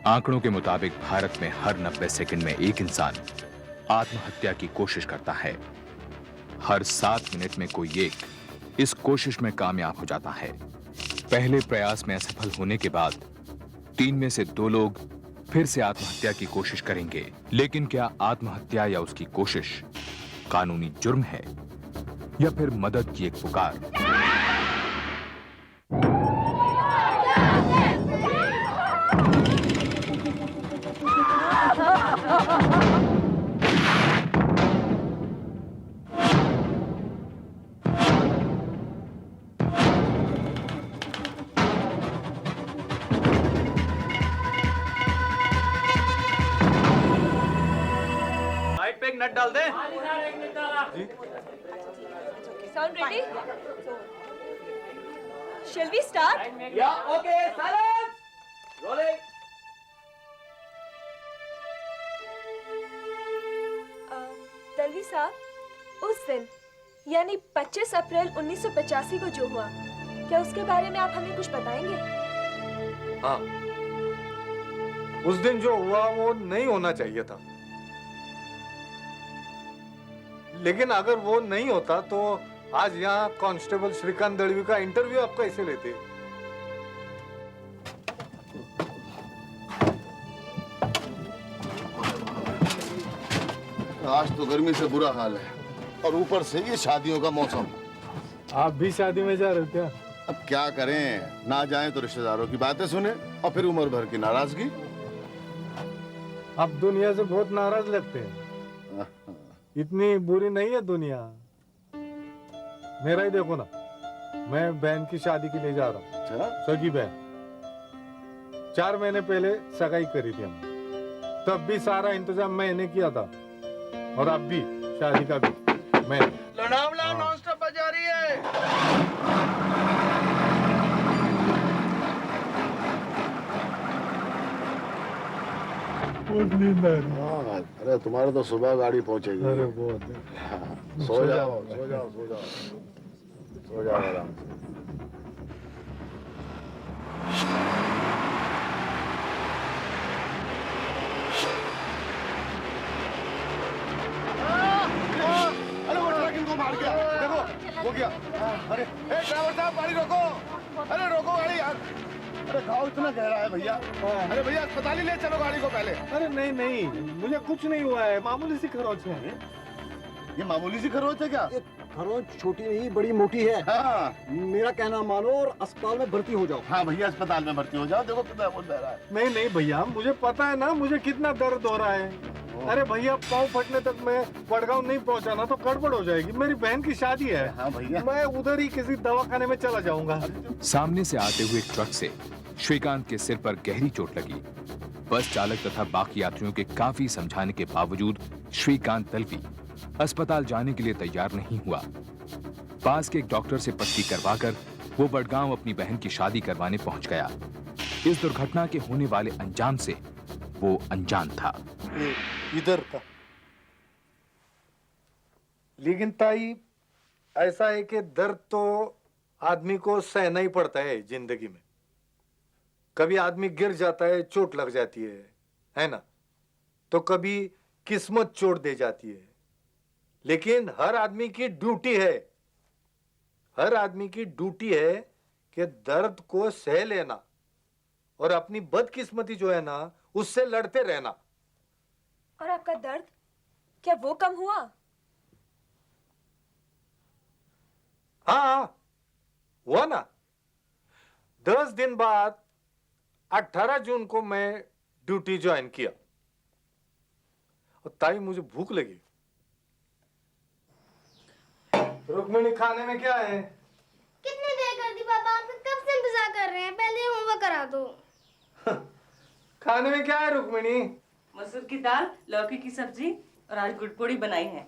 आंकड़ों के मुताबिक भारत में हर 90 सेकंड में एक इंसान आत्महत्या की कोशिश करता है। हर 7 मिनट में कोई एक इस कोशिश में कामयाब हो जाता है। पहले प्रयास में असफल होने के बाद 3 में से 2 लोग फिर से आत्महत्या की कोशिश करेंगे। लेकिन क्या आत्महत्या या उसकी कोशिश कानूनी जुर्म है या फिर मदद की एक पुकार? पे एक नट डाल दे। Sound ready? Shall we start? Yeah, okay, silence. Rolling. तलवी साहब, उस दिन यानी 25 अप्रैल 1985 को जो हुआ, क्या उसके बारे में आप हमें कुछ बताएंगे? हाँ, उस दिन जो हुआ वो नहीं होना चाहिए था, लेकिन अगर वो नहीं होता तो आज यहाँ कांस्टेबल श्रीकांत दळवी का इंटरव्यू आप कैसे लेते? आज तो गर्मी से बुरा हाल है और ऊपर से ये शादियों का मौसम। आप भी शादी में जा रहे हो क्या? अब क्या करें, ना जाएं तो रिश्तेदारों की बातें सुने और फिर उम्र भर की नाराजगी। आप दुनिया से बहुत नाराज लगते हैं। इतनी बुरी नहीं है दुनिया। मेरा ही देखो ना, मैं बहन की शादी के लिए जा रहा हूँ। अच्छा? सगी बहन 4 महीने पहले सगाई करी थी हमने, तब भी सारा इंतजाम मैंने किया था और अब भी शादी का भी मैं। लोनावला नॉनस्टॉप बजा रही है। अरे तुम्हारे तो सुबह गाड़ी पहुंचेगी। अरे बहुत सो जाओ सो जाओ सो जाओ सो जाओ आराम से। अरे वो ट्रक इनको मार गया, देखो वो गया। अरे ड्राइवर साहब गाड़ी रोको, अरे रोको गाड़ी यार। अरे घाव इतना गहरा है भैया। अरे भैया अस्पताल ही ले चलो गाड़ी को पहले। अरे नहीं नहीं, मुझे कुछ नहीं हुआ है, मामूली सी खरोच है। ये मामूली सी खरोच है क्या? खरोच छोटी नहीं बड़ी मोटी है। हाँ। मेरा कहना मानो और अस्पताल में भर्ती हो जाओ। हाँ भैया अस्पताल में भर्ती हो जाओ, देखो कितना खून बह रहा है। नहीं नहीं भैया, मुझे पता है ना मुझे कितना दर्द हो रहा है। अरे भैया पाँव फटने तक मैं वडगांव नहीं पहुंचा ना तो गड़बड़ हो जाएगी। मेरी बहन की शादी है। हाँ भैया, मैं उधर ही किसी दवाखाने में चला जाऊंगा। सामने से आते हुए ट्रक से श्रीकांत के सिर पर गहरी चोट लगी। बस चालक तथा बाकी यात्रियों के काफी समझाने के बावजूद श्रीकांत दळवी अस्पताल जाने के लिए तैयार नहीं हुआ। पास के एक डॉक्टर से पट्टी करवाकर वो वडगांव अपनी बहन की शादी करवाने पहुंच गया। इस दुर्घटना के होने वाले अंजाम से वो अनजान था। इधर था। लेकिन ताई, ऐसा है कि दर्द तो आदमी को सहना ही पड़ता है जिंदगी में। कभी आदमी गिर जाता है, चोट लग जाती है ना? तो कभी किस्मत चोट दे जाती है। लेकिन हर आदमी की ड्यूटी है, हर आदमी की ड्यूटी है कि दर्द को सह लेना और अपनी बदकिस्मती जो है ना उससे लड़ते रहना। और आपका दर्द क्या वो कम हुआ? हाँ हुआ ना। 10 दिन बाद 18 जून को मैं ड्यूटी ज्वाइन किया। और ताई मुझे भूख लगी। रुक्मिणी, खाने में क्या है? कितनी देर कर दी पापा, आप कब से इंतजार कर रहे हैं? पहले होमवर्क करा दो। खाने में क्या है रुक्मिणी? मसूर की दाल, लौकी की सब्जी और आज गुड़पोड़ी बनाई है।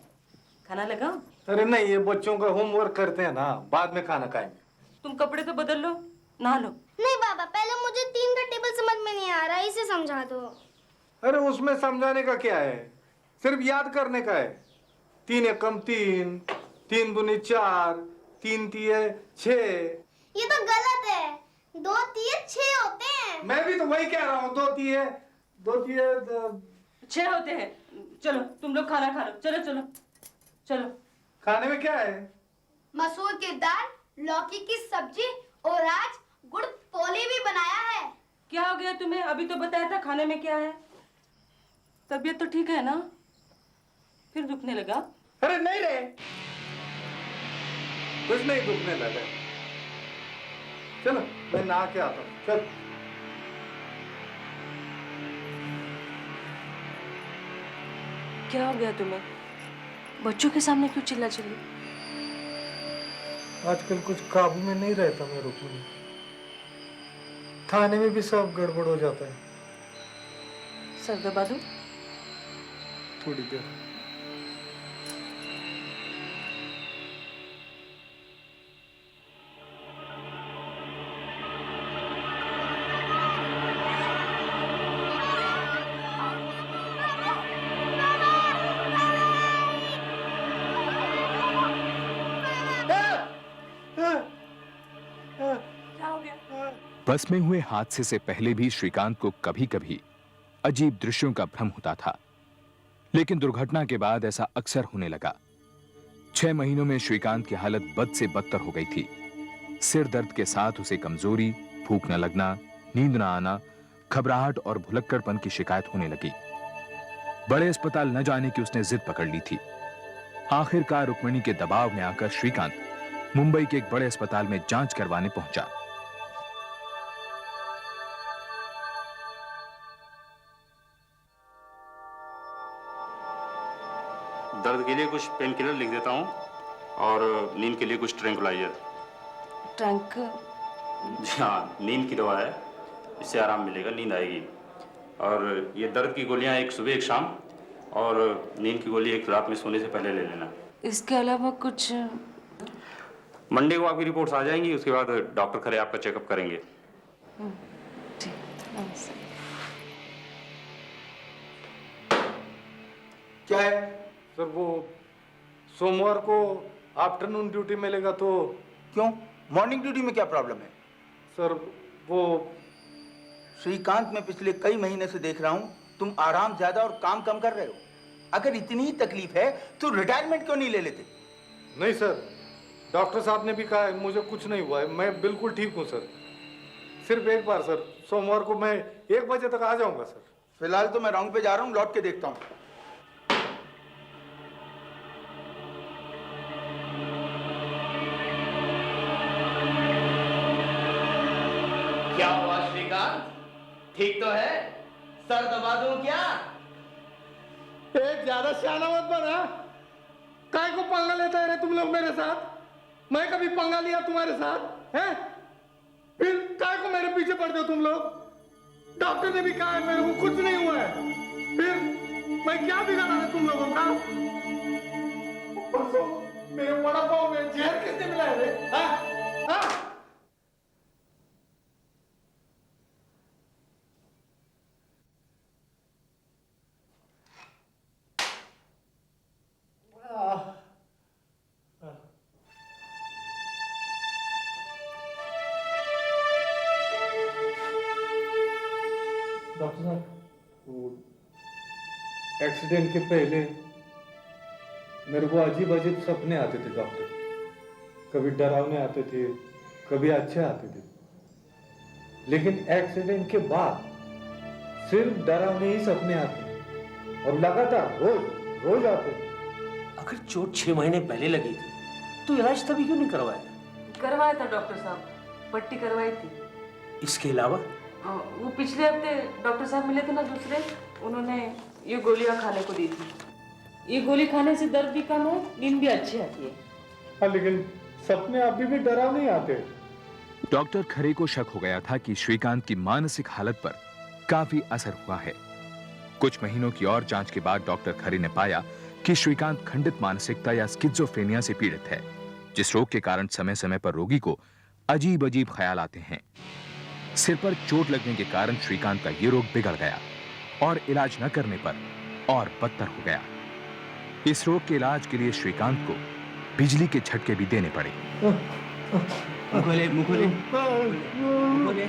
खाना लगाओ? अरे नहीं, ये बच्चों का होमवर्क करते हैं ना, बाद में खाना खाएंगे। तुम कपड़े तो बदल लो, नहा लो। नहीं पापा, पहले मुझे 3 का टेबल समझ में नहीं आ रहा, इसे समझा दो। अरे उसमें समझाने का क्या है, सिर्फ याद करने का है। 3 एकम 3, 3 दूनी 4, 3 तिये 6। ये तो गलत है, 2 तिये 6 होते हैं। मैं भी तो वही कह रहा हूँ, 2 तिये दो दिए 6 होते हैं। चलो तुम लोग खाना खा लो, चलो चलो चलो। खाने में क्या है? मसूर की दाल, लौकी की सब्जी और आज गुड़ पोली भी बनाया है। क्या हो गया तुम्हें? अभी तो बताया था खाने में क्या है। तबीयत तो ठीक है ना? फिर दुखने लगा? अरे नहीं रे, कुछ नहीं दुखने लगा। चलो मैं नहा के आता हूँ। चल। क्या हो गया तुम्हें? बच्चों के सामने क्यों चिल्ला चिल्ली? आजकल कुछ काबू में नहीं रहता मैं रुक्मिणी। खाने में भी सब गड़बड़ हो जाता है। सर दबा दो। थोड़ी देर। क्या हो गया? बस में हुए हादसे से पहले भी श्रीकांत को कभी-कभी अजीब दृश्यों का भ्रम होता था, लेकिन दुर्घटना के बाद ऐसा अक्सर होने लगा। 6 महीनों में श्रीकांत की हालत बद से बदतर हो गई थी। सिर दर्द के साथ उसे कमजोरी, भूख न लगना, नींद न आना, घबराहट और भुलक्कड़पन की शिकायत होने लगी। बड़े अस्पताल न जाने की उसने जिद पकड़ ली थी। आखिरकार रुक्मिणी के दबाव में आकर श्रीकांत मुंबई के एक बड़े अस्पताल में जांच करवाने पहुंचा। दर्द के लिए कुछ पेन किलर लिख देता हूँ और नींद के लिए कुछ ट्रैंकुलाइजर। ट्रैंक? जी हाँ, नींद की दवा है, इससे आराम मिलेगा, नींद आएगी। और ये दर्द की गोलियाँ एक सुबह एक शाम और नींद की गोली एक रात में सोने से पहले ले लेना। इसके अलावा कुछ? मंडे को आपकी रिपोर्ट्स आ जाएंगी, उसके बाद डॉक्टर खरे आपका चेकअप करेंगे। ठीक, नमस्ते। क्या है सर? वो सोमवार को आफ्टरनून ड्यूटी मिलेगा तो? क्यों? मॉर्निंग ड्यूटी में क्या प्रॉब्लम है? सर वो श्रीकांत, मैं पिछले कई महीने से देख रहा हूं तुम आराम ज्यादा और काम कम कर रहे हो। अगर इतनी ही तकलीफ है तो रिटायरमेंट क्यों नहीं ले लेते? नहीं सर, डॉक्टर साहब ने भी कहा है मुझे कुछ नहीं हुआ है, मैं बिल्कुल ठीक हूँ सर। सिर्फ एक बार सर, सोमवार को मैं 1 बजे तक आ जाऊंगा सर। फिलहाल तो मैं राउंड पे जा रहा हूँ, लौट के देखता हूँ। क्या हुआ श्रीकांत, ठीक तो है? सर दबा दूं क्या? ज्यादा सियाना मत बना। काय को पंगा लेता है रे तुम लोग मेरे साथ? मैं कभी पंगा लिया तुम्हारे साथ है? फिर काय को मेरे पीछे पड़ते हो तुम लोग? डॉक्टर ने भी कहा है मेरे को कुछ नहीं हुआ है, फिर मैं क्या बिगाड़ा है तुम लोगों का? परसों मेरे वड़ा पाव में जहर किसने मिलाया रे? हाँ? हाँ? डॉक्टर साहब, वो एक्सीडेंट के पहले मेरे को अजीब अजीब सपने आते थे डॉक्टर। कभी डरावने आते थे, कभी अच्छे आते थे, लेकिन एक्सीडेंट के बाद सिर्फ डरावने ही सपने आते हैं और लगातार रोज रोज आते हैं। अगर चोट 6 महीने पहले लगी थी तो इलाज तभी क्यों नहीं करवाया? करवाया था डॉक्टर साहब, पट्टी करवाई थी। इसके अलावा? वो पिछले हफ्ते डॉक्टर साहब मिले थे ना दूसरे, उन्होंने ये गोलियां खाने को दी थी। ये गोली खाने से दर्द भी कम है, नींद भी अच्छी आती है। हाँ, लेकिन सपने अभी भी डरावने आते। डॉक्टर खरे को शक हो गया था कि श्रीकांत की मानसिक हालत पर काफी असर हुआ है। कुछ महीनों की और जांच के बाद डॉक्टर खरे ने पाया कि श्रीकांत खंडित मानसिकता या स्किज़ोफ्रेनिया से पीड़ित है, जिस रोग के कारण समय समय पर रोगी को अजीब अजीब ख्याल आते हैं। सिर पर चोट लगने के कारण श्रीकांत का ये रोग बिगड़ गया और इलाज न करने पर और बदतर हो गया। इस रोग के इलाज के लिए श्रीकांत को बिजली के झटके भी देने पड़े। मुंह खोले, मुंह खोले, मुंह खोले।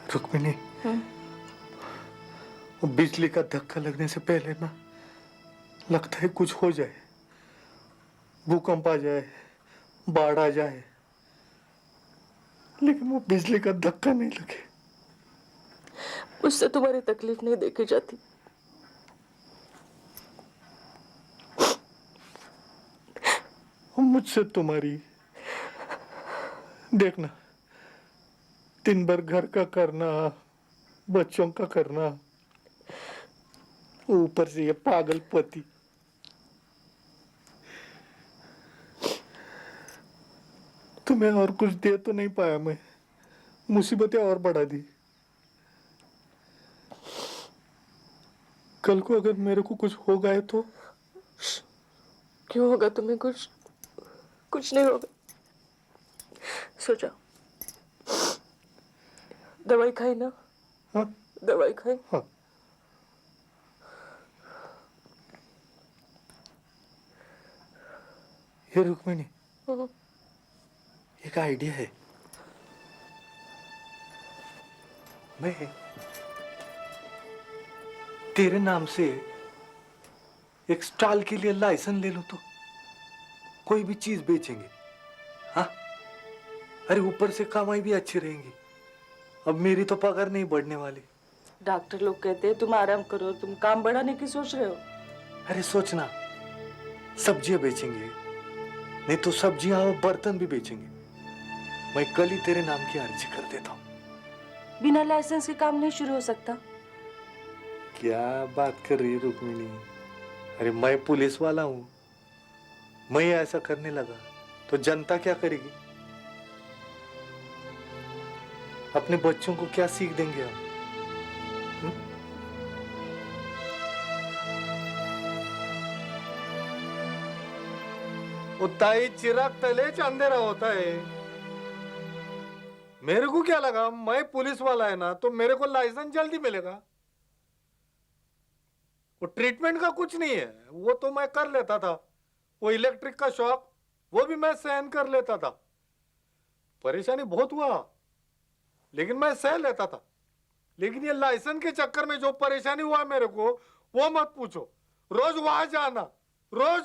रुक्मिणी, वो बिजली का धक्का लगने से पहले ना लगता है कुछ हो जाए, भूकंप आ जाए, बाढ़ आ जाए, लेकिन वो बिजली का धक्का नहीं लगे। मुझसे तुम्हारी तकलीफ नहीं देखी जाती। मुझसे तुम्हारी, देखना, दिन भर घर का करना, बच्चों का करना, ऊपर से ये पागल पति। तुम्हें और कुछ दे तो नहीं पाया मैं, मुसीबतें और बढ़ा दी। कल को अगर मेरे को कुछ हो गए तो? क्यों होगा तुम्हें कुछ? कुछ नहीं होगा। सो जाओ। दवाई खाई ना? हाँ? दवाई खाई? हाँ। ये रुक्मिणी, एक आइडिया है। मैं तेरे नाम से एक स्टॉल के लिए लाइसेंस ले लूं तो कोई भी चीज बेचेंगे। हाँ, अरे ऊपर से कमाई भी अच्छी रहेंगी। अब मेरी तो पगार नहीं बढ़ने वाली। डॉक्टर लोग कहते हैं तुम आराम करो, तुम काम बढ़ाने की सोच रहे हो। अरे सोचना, सब्जियां बेचेंगे, नहीं तो सब्जियां और बर्तन भी बेचेंगे। मैं कल ही तेरे नाम की अर्जी कर देता हूँ। बिना लाइसेंस के काम नहीं शुरू हो सकता। क्या बात कर रही है रुक्मिणी? अरे मैं पुलिस वाला हूं, मैं ऐसा करने लगा तो जनता क्या करेगी? अपने बच्चों को क्या सीख देंगे हम? ताई, चिराग तले च अंधेरा होता है। मेरे को क्या लगा, मैं पुलिस वाला है ना, तो मेरे को लाइसेंस जल्दी मिलेगा। वो ट्रीटमेंट का कुछ नहीं है, वो तो मैं कर लेता था। वो इलेक्ट्रिक का शॉक, वो भी मैं सहन कर लेता था। परेशानी बहुत हुआ, लेकिन मैं सह लेता था। लेकिन ये लाइसेंस के चक्कर में जो परेशानी हुआ मेरे को, वो मत पूछो। रोज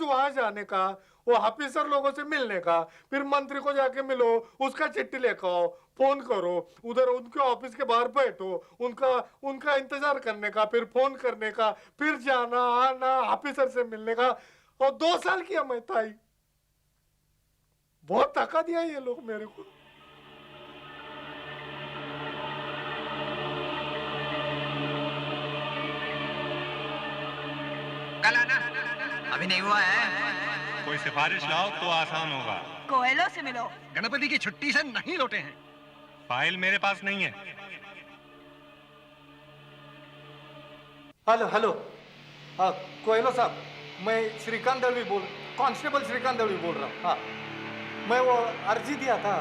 वहां जाने का, वो ऑफिसर लोगों से मिलने का, फिर मंत्री को जाके मिलो, उसका चिट्ठी लेकर आओ, फोन करो, उधर उनके ऑफिस के बाहर बैठो, उनका इंतजार करने का, फिर फोन करने का, फिर जाना आना, ऑफिसर से मिलने का। और 2 साल किया मैं ताई। बहुत थका दिया ये लोग मेरे को। कल आना, अभी नहीं हुआ है। कोई सिफारिश लाओ तो आसान होगा। कोयलो से मिलो, गणपति की छुट्टी से नहीं लौटे हैं। फाइल मेरे पास नहीं है। हेलो, हाँ कोयलो साहब, मैं श्रीकांत दलवी कांस्टेबल श्रीकांत दलवी बोल रहा हूँ। हाँ, मैं वो अर्जी दिया था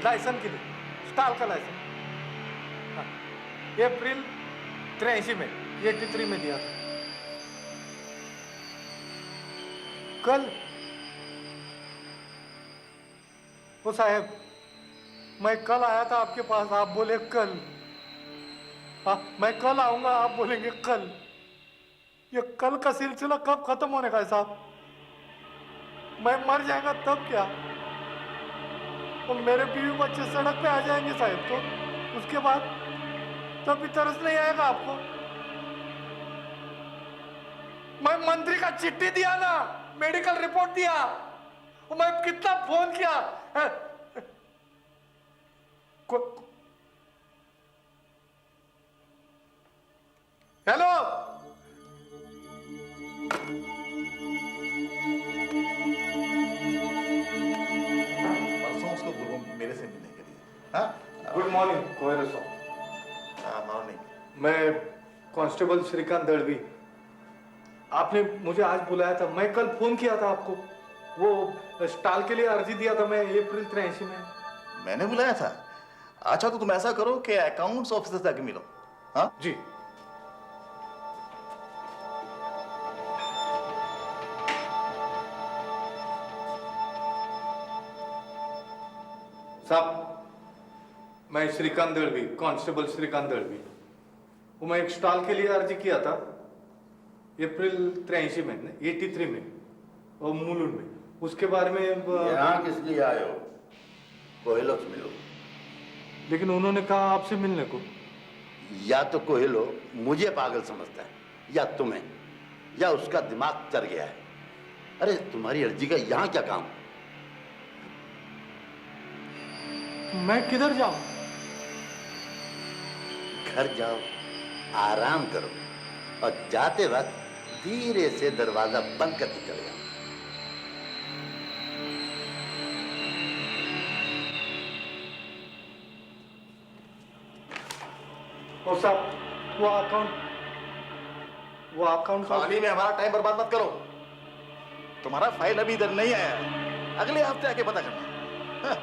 लाइसेंस के लिए, स्टॉल का लाइसेंस। हाँ, अप्रैल 83 में, 83 में दिया था। कल वो साहब, मैं कल आया था आपके पास, आप बोले कल। हाँ, मैं कल आऊंगा, आप बोलेंगे कल। ये कल का सिलसिला कब खत्म होने का है साहब? मैं मर जाएगा तब क्या? और मेरे बीवी बच्चे सड़क पे आ जाएंगे साहब, तो उसके बाद तब भी तरस नहीं आएगा आपको? मैं मंत्री का चिट्ठी दिया ना, मेडिकल रिपोर्ट दिया, मैं कितना फोन किया, हाँ गुड मॉर्निंग कोयरे साहब। मॉर्निंग। मैं कांस्टेबल श्रीकांत दड़वी। आपने मुझे आज बुलाया था। मैं कल फोन किया था आपको, वो स्टॉल के लिए अर्जी दिया था मैं अप्रैल 83 में। मैंने बुलाया था? अच्छा तो तुम ऐसा करो कि अकाउंट्स ऑफिसर से जाके मिलो। हाँ जी। साहब, मैं श्रीकांत दड़वी, कांस्टेबल श्रीकांत दड़वी। वो मैं एक स्टॉल के लिए अर्जी किया था अप्रैल 83 में, 83 में, और मुलुंड में। उसके बारे में यहाँ किस लिए आए हो? कोहेलो से मिलो। लेकिन उन्होंने कहा आपसे मिलने को। या तो कोहेलो मुझे पागल समझता है, या तुम्हें, या उसका दिमाग चढ़ गया है। अरे तुम्हारी अर्जी का यहाँ क्या काम? मैं किधर जाऊं? घर जाओ, आराम करो, और जाते वक्त धीरे से दरवाजा बंद करके चले जाओ। और साहब, वो अकाउंट खाली में हमारा टाइम बर्बाद मत करो। तुम्हारा फाइल अभी इधर नहीं आया है, अगले हफ्ते आके पता करना। हाँ।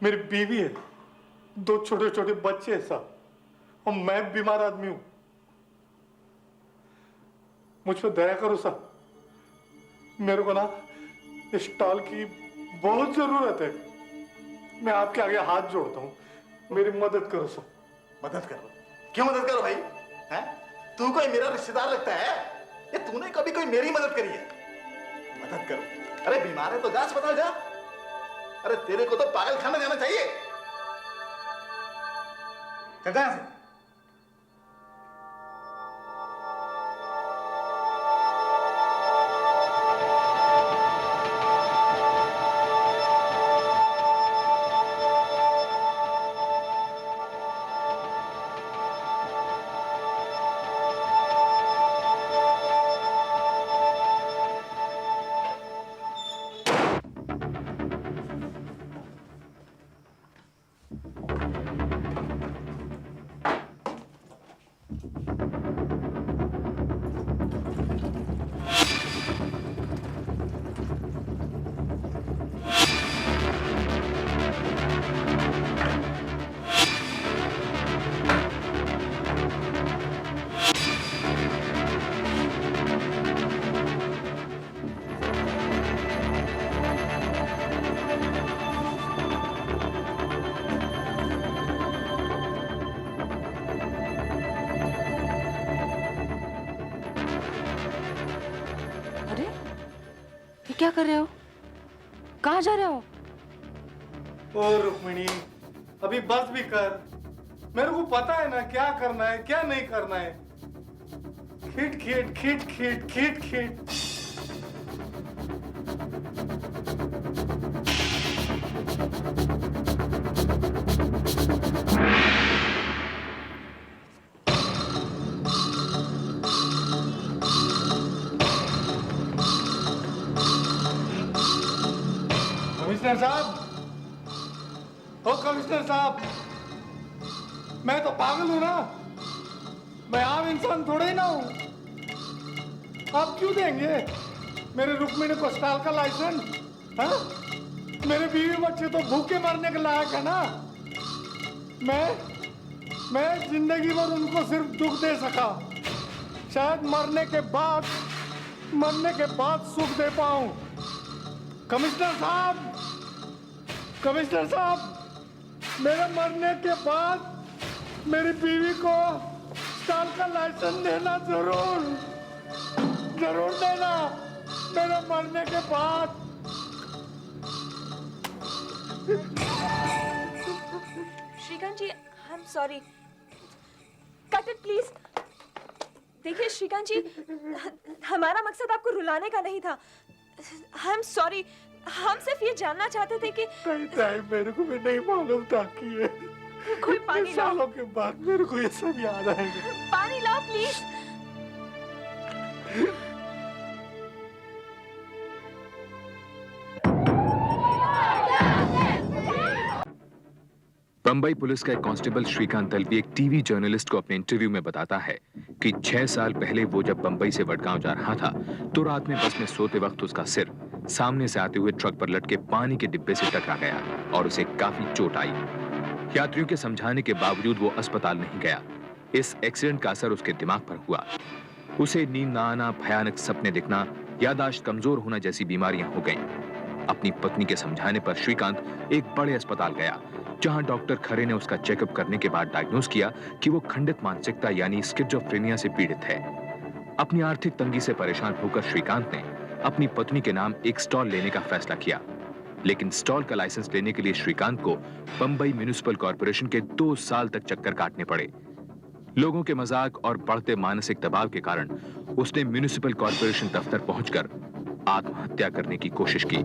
मेरी बीवी है, 2 छोटे छोटे बच्चे हैं साहब, और मैं बीमार आदमी हूं। मुझ पर दया करो साहब। मेरे को ना स्टॉल की बहुत जरूरत है। मैं आपके आगे हाथ जोड़ता हूं, मेरी मदद करो साहब। मदद करो? क्यों मदद करो भाई? हैं? तू कोई मेरा रिश्तेदार लगता है? ये तूने कभी कोई मेरी मदद करी है? मदद करो? अरे बीमार है तो जा अस्पताल जा। अरे तेरे को तो पागल खाना जाना चाहिए। कहाँ से? क्या कर रहे हो? कहाँ जा रहे हो? ओ रुक्मिणी, अभी बस भी कर। मेरे को पता है ना क्या करना है क्या नहीं करना है। खिट खिट खिट खिट खिट खिट। कमिश्नर साहब, ओ कमिश्नर साहब, मैं तो पागल हूं ना। मैं आम इंसान थोड़े ही ना हूं। आप क्यों देंगे मेरे रुक्मिणी को स्टॉल का लाइसेंस? हाँ? मेरे बीवी बच्चे तो भूखे मरने के लायक है ना। मैं जिंदगी भर उनको सिर्फ दुख दे सका। शायद मरने के बाद सुख दे पाऊं। कमिश्नर साहब, मेरे मरने के बाद मेरी बीवी को स्टॉल का लाइसेंस देना जरूर देना। मेरे मरने के बाद। Shrikant ji, I am sorry. Cut it please. देखिए श्रीकांत जी, हमारा मकसद आपको रुलाने का नहीं था। आई एम सॉरी। हम सिर्फ ये जानना चाहते थे कि कई टाइम मेरे को भी नहीं मालूम था कि ये कोई पानी लाओ। सालों के बाद मेरे को ये सब याद आएगा। पानी लाओ प्लीज। बंबई पुलिस का एक कांस्टेबल श्रीकांत दलवी एक टीवी जर्नलिस्ट को अपने इंटरव्यू में बताता है कि 6 साल पहले वो जब बंबई से वडगांव जा रहा था तो रात में बस में सोते वक्त उसका सिर सामने से आते हुए ट्रक पर लटके पानी के डिब्बे से टकरा गया और उसे काफी चोट आई। यात्रियों के समझाने के बावजूद वो अस्पताल नहीं गया। इस एक्सीडेंट का असर उसके दिमाग पर हुआ। उसे नींद न आना, भयानक सपने दिखना, याददाश्त कमजोर होना जैसी बीमारियां हो गईं। अपनी पत्नी के समझाने पर श्रीकांत एक बड़े अस्पताल गया, जहां डॉक्टर खरे ने उसका चेकअप करने के बाद डायग्नोज किया कि वो खंडित मानसिकता यानी स्किज़ोफ्रेनिया से पीड़ित है। अपनी आर्थिक तंगी से परेशान होकर श्रीकांत ने अपनी पत्नी के नाम एक स्टॉल लेने का फैसला किया, लेकिन स्टॉल का लाइसेंस लेने के लिए श्रीकांत को बंबई म्युनिसिपल कॉर्पोरेशन के 2 साल तक चक्कर काटने पड़े। लोगों के मजाक और बढ़ते मानसिक दबाव के कारण उसने म्युनिसिपल कॉर्पोरेशन दफ्तर पहुंचकर आत्महत्या करने की कोशिश की।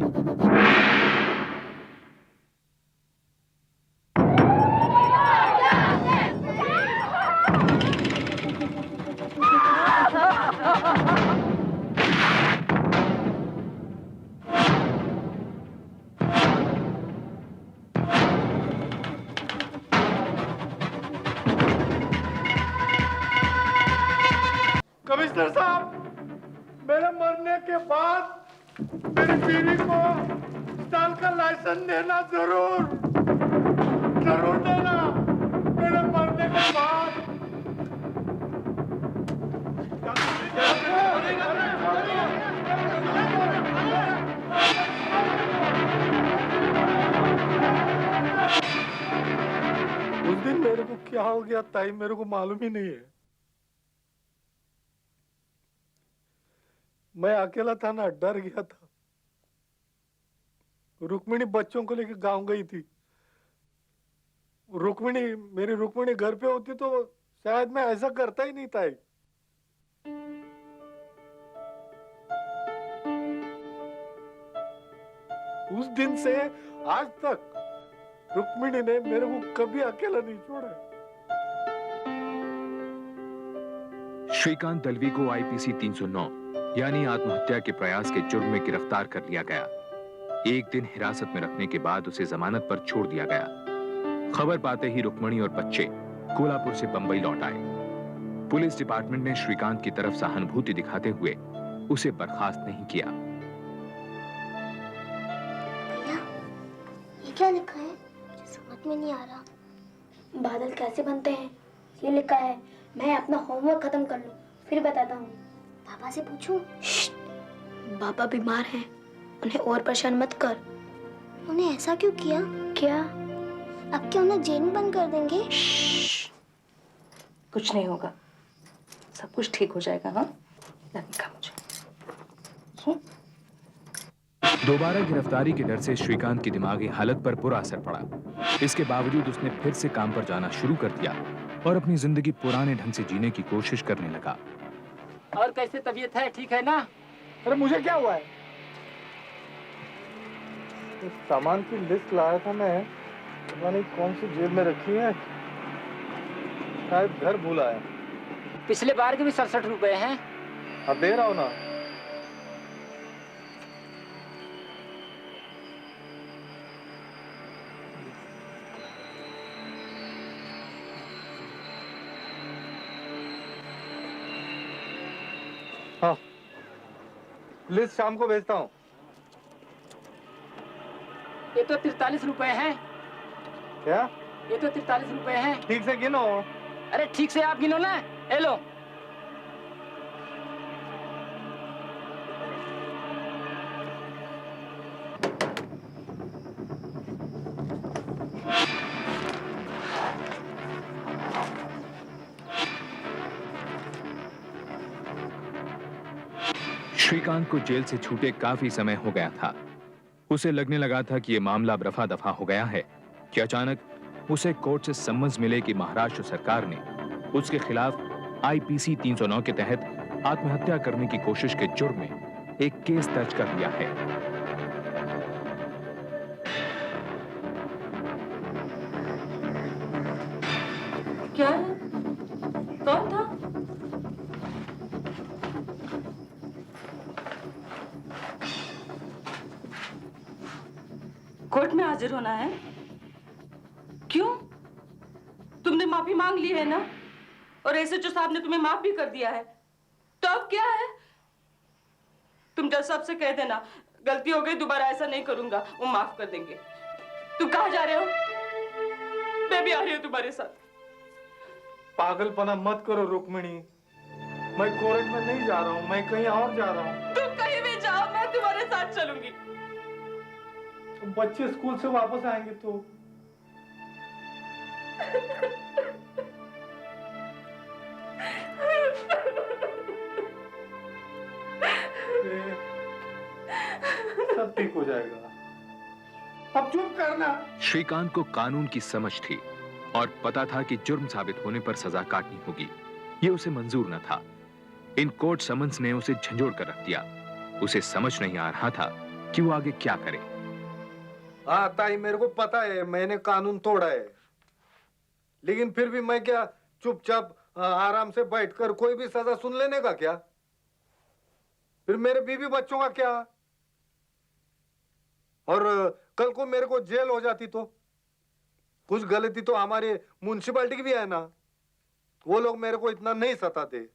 कमिश्नर साहब, मेरे मरने के बाद मेरी बीवी को स्टॉल का लाइसेंस देना जरूर देना। मेरे मरने के बाद उस दिन मेरे को क्या हो गया ताई, मेरे को मालूम ही नहीं है। मैं अकेला था ना, डर गया था। रुक्मिणी बच्चों को लेकर गांव गई थी। मेरी रुक्मिणी घर पे होती तो शायद मैं ऐसा करता ही नहीं था। उस दिन से आज तक रुक्मिणी ने मेरे को कभी अकेला नहीं छोड़ा। श्रीकांत दलवी को आईपीसी 309 यानी आत्महत्या के प्रयास के जुर्म में गिरफ्तार कर लिया गया। एक दिन हिरासत में रखने के बाद उसे जमानत पर छोड़ दिया गया। खबर पाते ही रुक्मिणी और बच्चे कोल्हापुर से बंबई लौट आए। पुलिस डिपार्टमेंट ने श्रीकांत की तरफ सहानुभूति दिखाते हुए उसे बर्खास्त नहीं किया। भैया, ये क्या लिखा है? मुझे समझ में नहीं आ रहा। बादल कैसे बनते हैं ये लिखा है। मैं अपना होमवर्क खत्म कर लूं, फिर बताता हूँ। पापा से पूछूं? पापा बीमार हैं, उन्हें और परेशान मत कर। उन्हें ऐसा क्यों किया? क्या अब क्या उन्हें जेल में बंद कर देंगे? कुछ नहीं होगा, सब कुछ ठीक हो जाएगा। हाँ, लगेगा मुझे। दोबारा गिरफ्तारी के डर से श्रीकांत की दिमागी हालत पर बुरा असर पड़ा। इसके बावजूद उसने फिर से काम पर जाना शुरू कर दिया और अपनी जिंदगी पुराने ढंग से जीने की कोशिश करने लगा। और कैसे तबीयत है? ठीक है ना? अरे मुझे क्या हुआ है? इस सामान की लिस्ट लाया था मैं, पता नहीं कौन सी जेब में रखी है, शायद घर भूल आया। पिछले बार के भी 67 रुपए हैं। अब दे रहा हूँ ना। हाँ, लिस्ट शाम को भेजता हूँ। ये तो 43 रुपए हैं। क्या? ये तो 43 रुपए हैं। ठीक से गिनो। अरे ठीक से आप गिनो ना। ए लो। श्रीकांत को जेल से छूटे काफी समय हो गया था। उसे लगने लगा था कि यह मामला अब रफा दफा हो गया है कि अचानक उसे कोर्ट से सम्मन मिले कि महाराष्ट्र सरकार ने उसके खिलाफ आईपीसी 309 के तहत आत्महत्या करने की कोशिश के जुर्म में एक केस दर्ज कर लिया है। क्या है? कौन था? कोर्ट में हाजिर होना है? क्यों? माफी मांग ली है ना, और एसएचओ साहब ने तुम्हें माफ भी कर दिया है, तो अब क्या है? तुम जज साहब से कह देना गलती हो गई, दोबारा ऐसा नहीं करूंगा, वो माफ कर देंगे। तुम कहाँ जा रहे हो? मैं भी आ रही हूँ तुम्हारे साथ। पागलपना मत करो रुक्मिणी, मैं कोर्ट में नहीं जा रहा हूँ, मैं कहीं और जा रहा हूँ। तुम कहीं भी जाओ, मैं तुम्हारे साथ चलूंगी। बच्चे स्कूल से वापस आएंगे तो सब ठीक हो जाएगा, अब चुप करना। श्रीकांत को कानून की समझ थी और पता था कि जुर्म साबित होने पर सजा काटनी होगी। ये उसे मंजूर न था। इन कोर्ट समन्स ने उसे झंझोड़ कर रख दिया। उसे समझ नहीं आ रहा था कि वो आगे क्या करे। हाँ ताई, मेरे को पता है मैंने कानून तोड़ा है, लेकिन फिर भी मैं क्या चुपचाप आराम से बैठकर कोई भी सजा सुन लेने का क्या? फिर मेरे बीवी बच्चों का क्या? और कल को मेरे को जेल हो जाती तो कुछ गलती तो हमारे म्युनिसिपैलिटी की भी है ना। वो लोग मेरे को इतना नहीं सताते,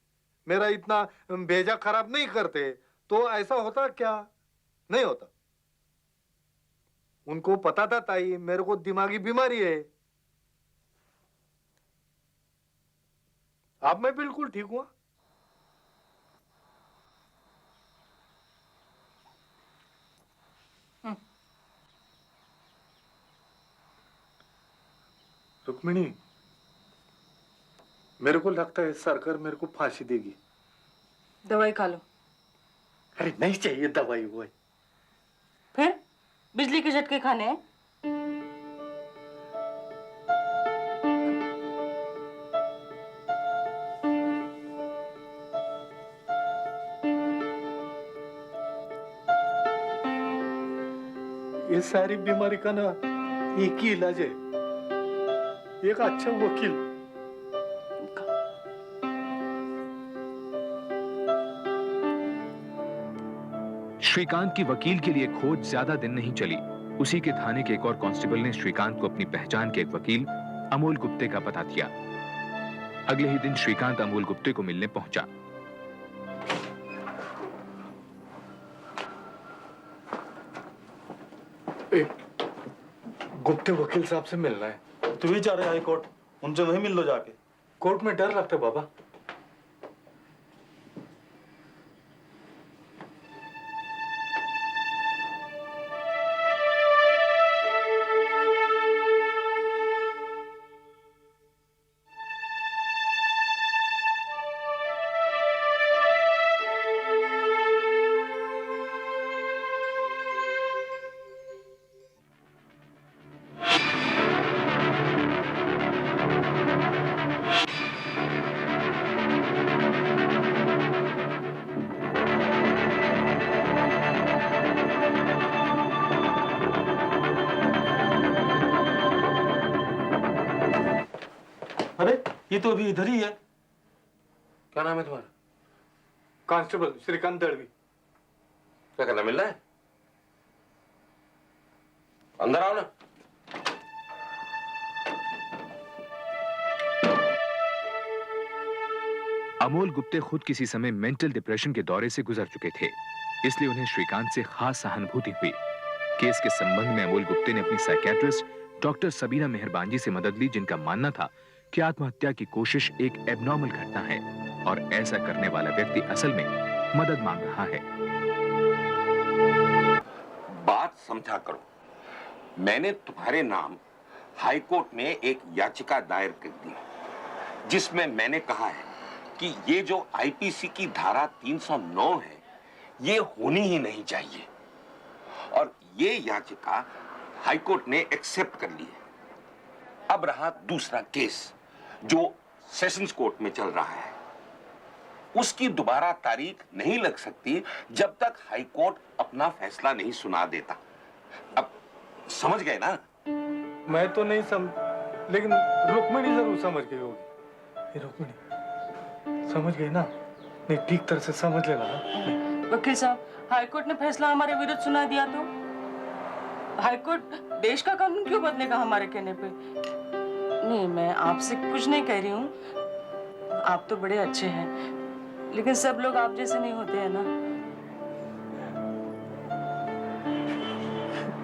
मेरा इतना भेजा खराब नहीं करते, तो ऐसा होता क्या? नहीं होता। उनको पता था ताई मेरे को दिमागी बीमारी है। अब मैं बिल्कुल ठीक हुआ। रुक्मिणी, मेरे को लगता है सरकार मेरे को फांसी देगी। दवाई खा लो। अरे नहीं चाहिए दवाई वो। फिर बिजली के झटके खाने हैं? ये सारी बीमारी का ना एक ही इलाज है, एक अच्छा वकील। श्रीकांत की वकील के लिए खोज ज्यादा दिन नहीं चली। उसी के थाने के एक और कांस्टेबल ने श्रीकांत को अपनी पहचान के एक वकील अमोल गुप्ते का पता दिया। अगले ही दिन श्रीकांत अमोल गुप्ते को मिलने पहुंचा। गुप्ते वकील साहब से मिलना है। तू ही जा रहे हाई कोर्ट, उनसे वहीं मिल लो जाके। कोर्ट में डर लगता है बाबा। ये तो अभी इधर ही है। क्या नाम है तुम्हारा? कांस्टेबल श्रीकांत दड़वी। क्या करना, मिलना है? अंदर आओ ना। अमोल गुप्ते खुद किसी समय मेंटल डिप्रेशन के दौरे से गुजर चुके थे, इसलिए उन्हें श्रीकांत से खास सहानुभूति हुई। केस के संबंध में अमोल गुप्ते ने अपनी साइकियाट्रिस्ट डॉक्टर सबीना मेहरबान से मदद ली, जिनका मानना था कि आत्महत्या की कोशिश एक एबनॉर्मल घटना है और ऐसा करने वाला व्यक्ति असल में मदद मांग रहा है। बात समझा करो। मैंने तुम्हारे नाम हाई कोर्ट में एक याचिका दायर कर दी, जिसमें मैंने कहा है कि ये जो आईपीसी की धारा 309 है, ये होनी ही नहीं चाहिए, और ये याचिका हाई कोर्ट ने एक्सेप्ट कर ली है। अब रहा दूसरा केस जो सेशंस कोर्ट में चल रहा है। उसकी दोबारा तारीख नहीं लग सकती जब तक हाई कोर्ट अपना फैसला नहीं सुना देता। अब समझ गए ना? मैं तो नहीं समझ, लेकिन रुक्मिणी जरूर समझ गई होगी। ये रुक्मिणी समझ गई ना? नहीं, ठीक तरह से समझ लेना। वकील साहब, हाई कोर्ट ने फैसला हमारे विरुद्ध सुना दिया तो हाई कोर्ट देश का कानून क्यों बदलेगा हमारे कहने पे? नहीं, मैं आपसे कुछ नहीं कह रही हूँ। आप तो बड़े अच्छे हैं, लेकिन सब लोग आप जैसे नहीं होते हैं ना।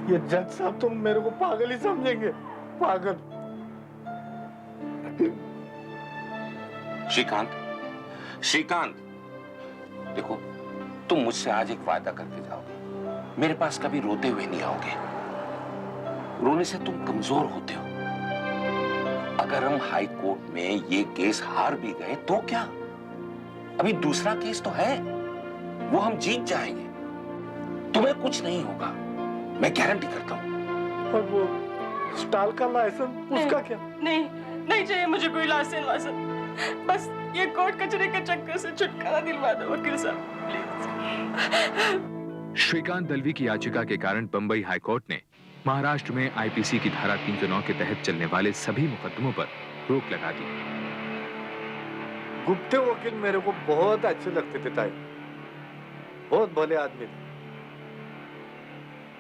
ये जज साहब तुम मेरे को पागल ही समझेंगे, पागल। श्रीकांत, श्रीकांत, देखो तुम मुझसे आज एक वादा करके जाओगे, मेरे पास कभी रोते हुए नहीं आओगे। रोने से तुम कमजोर होते हो। अगर हम हाई कोर्ट में ये केस हार भी गए तो क्या, अभी दूसरा केस तो है, वो हम जीत जाएंगे। तुम्हें कुछ नहीं होगा, मैं गारंटी करता हूं। और वो स्टॉल का लाइसेंस, उसका क्या? नहीं, नहीं चाहिए मुझे कोई लाइसेंस वाइसेंस। बस ये कोर्ट कचरे के चक्कर से छुटकारा दिलवा दो वकील साहब, प्लीज। श्रीकांत दलवी की याचिका के कारण बंबई हाईकोर्ट ने महाराष्ट्र में आईपीसी की धारा 309 के तहत चलने वाले सभी मुकदमों पर रोक लगा दी। गुप्ते वकील मेरे को बहुत अच्छे लगते थे ताई, बहुत भले आदमी थे।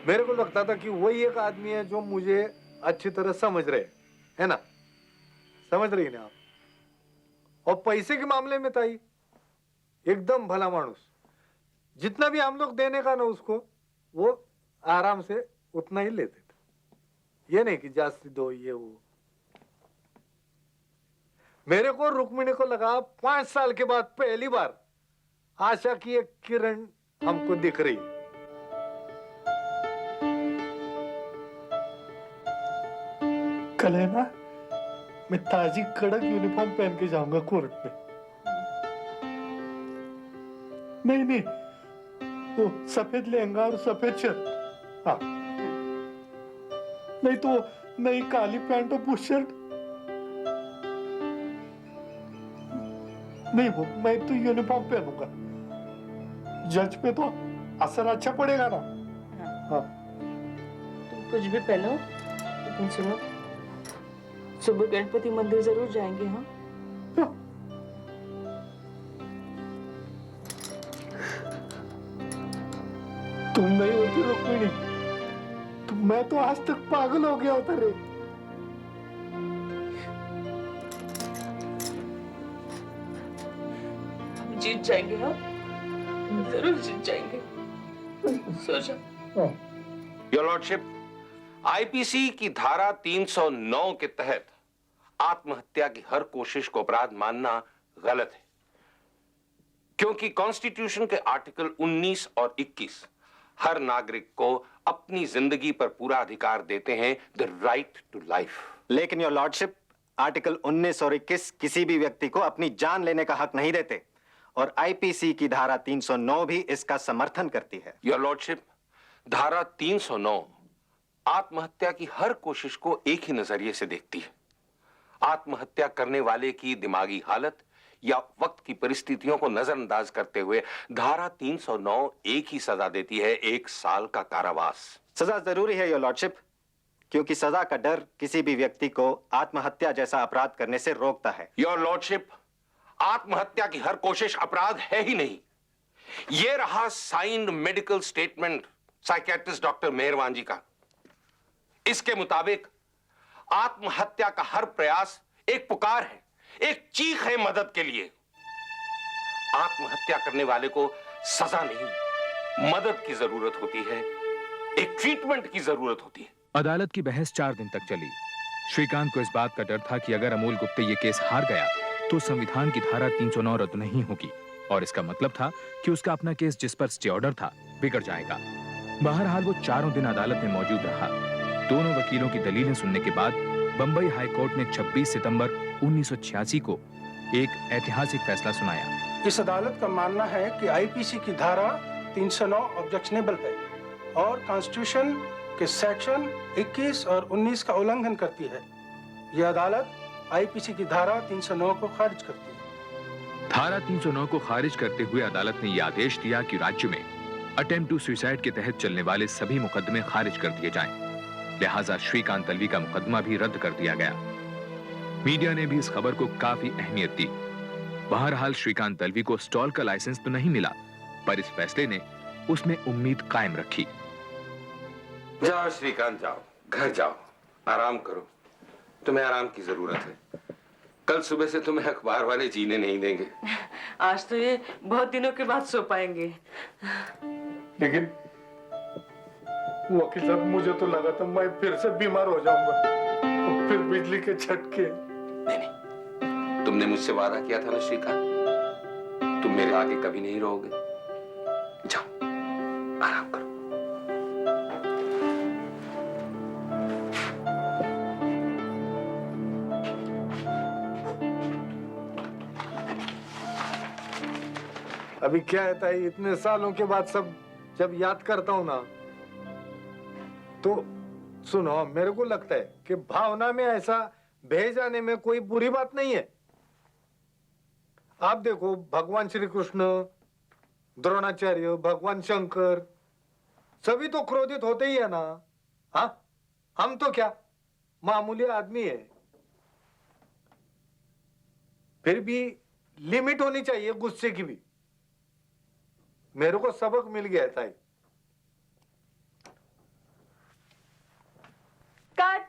मेरे को लगता था कि वही एक आदमी है जो मुझे अच्छी तरह समझ रहे है ना, समझ रही ना आप? और पैसे के मामले में ताई एकदम भला मानुस, जितना भी हम लोग देने का ना उसको, वो आराम से उतना ही लेते थे। ये नहीं कि जास्ती दो ये वो। मेरे को रुक्मिणी को लगा 5 साल के बाद पहली बार आशा की एक किरण हमको दिख रही है। कल है ना, मैं ताजी कड़क यूनिफॉर्म पहन के जाऊंगा कोर्ट में। नहीं, वो सफेद लहंगा और सफेद शर्ट, हाँ। नहीं तो नई काली पैंट और बुश शर्ट। नहीं, वो मैं तो यूनिफॉर्म पहनूंगा। जज पे तो असर अच्छा पड़ेगा ना। हाँ। तुम कुछ भी पहनो, लेकिन सुनो, सुबह गणपति मंदिर जरूर जाएंगे। हाँ, तुम नहीं होती रुक्मिणी तो मैं तो आज तक पागल हो गया होता रे। हम जीत जाएंगे। हाँ, जरूर जीत जाएंगे। सो जाओ। योर लॉर्डशिप, आईपीसी की धारा 309 के तहत आत्महत्या की हर कोशिश को अपराध मानना गलत है, क्योंकि कॉन्स्टिट्यूशन के आर्टिकल 19 और 21 हर नागरिक को अपनी जिंदगी पर पूरा अधिकार देते हैं, द राइट टू लाइफ। लेकिन योर लॉर्डशिप, आर्टिकल 19 और 21 किसी भी व्यक्ति को अपनी जान लेने का हक नहीं देते, और आईपीसी की धारा 309 भी इसका समर्थन करती है। योर लॉर्डशिप, धारा 309 आत्महत्या की हर कोशिश को एक ही नजरिए से देखती है। आत्महत्या करने वाले की दिमागी हालत या वक्त की परिस्थितियों को नजरअंदाज करते हुए धारा 309 एक ही सजा देती है, 1 साल का कारावास। सजा जरूरी है योर लॉर्डशिप, क्योंकि सजा का डर किसी भी व्यक्ति को आत्महत्या जैसा अपराध करने से रोकता है। योर लॉर्डशिप, आत्महत्या की हर कोशिश अपराध है ही नहीं। यह रहा signed medical statement psychiatrist doctor Meherwan ji का। इसके मुताबिक आत्महत्या का हर प्रयास एक पुकार है, एक चीख है मदद के लिए। आत्महत्या करने वाले को सजा नहीं, मदद की जरूरत होती है, एक ट्रीटमेंट की जरूरत होती है। अदालत की बहस 4 दिन तक चली। श्रीकांत को इस बात का डर था कि अगर अमोल गुप्ते ये केस हार गया तो संविधान की धारा 309 रद्द नहीं होगी, और इसका मतलब था कि उसका अपना केस जिस पर स्टे ऑर्डर था बिगड़ जाएगा। बहरहाल वो 4 दिन अदालत में मौजूद रहा। दोनों वकीलों की दलीलें सुनने के बाद बंबई हाई कोर्ट ने 26 सितंबर 1986 को एक ऐतिहासिक फैसला सुनाया। इस अदालत का मानना है कि आईपीसी की धारा 309 ऑब्जेक्शनेबल है और कॉन्स्टिट्यूशन के सेक्शन 21 और 19 का उल्लंघन करती है। यह अदालत आईपीसी की धारा 309 को खारिज करती है। धारा 309 को खारिज करते हुए अदालत ने यह आदेश दिया कि राज्य में अटेम्प्ट टू सुसाइड के तहत चलने वाले सभी मुकदमे खारिज कर दिए जाएं। लिहाजा श्रीकांत दलवी का मुकदमा भी रद्द कर दिया गया। मीडिया ने भी इस खबर को काफी अहमियत दी। बहरहाल श्रीकांत दलवी को स्टॉल का लाइसेंस तो नहीं मिला, पर इस फैसले ने उसमें उम्मीद कायम रखी। जाओ श्रीकांत, जाओ, घर जाओ, आराम करो। तुम्हें आराम की जरूरत है। कल सुबह से तुम्हें अखबार वाले जीने नहीं देंगे। आज तो ये बहुत दिनों के बाद सो पाएंगे। लेकिन वकील साहब, मुझे तो लगा था मैं फिर से बीमार हो जाऊंगा, और फिर बिजली के झटके। नहीं, तुमने मुझसे वादा किया था ना श्रीकांत, तुम मेरे आगे कभी नहीं रहोगे। जाओ आराम करो। अभी क्या है ताई, इतने सालों के बाद सब जब याद करता हूं ना, तो सुनो, मेरे को लगता है कि भावना में ऐसा बह जाने में कोई बुरी बात नहीं है। आप देखो, भगवान श्री कृष्ण, द्रोणाचार्य, भगवान शंकर, सभी तो क्रोधित होते ही है ना। हाँ, हम तो क्या मामूली आदमी है। फिर भी लिमिट होनी चाहिए गुस्से की भी। मेरे को सबक मिल गया ताई। कट।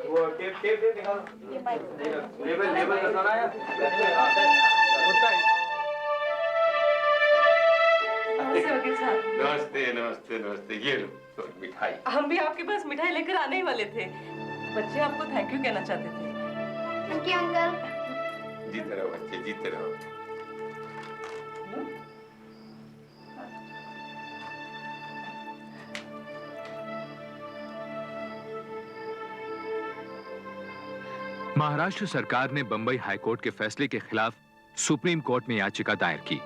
वो टेप निकालो। ये माइक। लेबल लगाना है। नमस्ते वकील साहब। नमस्ते नमस्ते नमस्ते, ये लो मिठाई। हम भी आपके पास मिठाई लेकर आने ही वाले थे। बच्चे आपको थैंक यू कहना चाहते थे। Thank you uncle. जीते रहो बच्चे, जीते रहो। महाराष्ट्र सरकार ने बंबई हाईकोर्ट के फैसले के खिलाफ सुप्रीम कोर्ट में याचिका दायर की।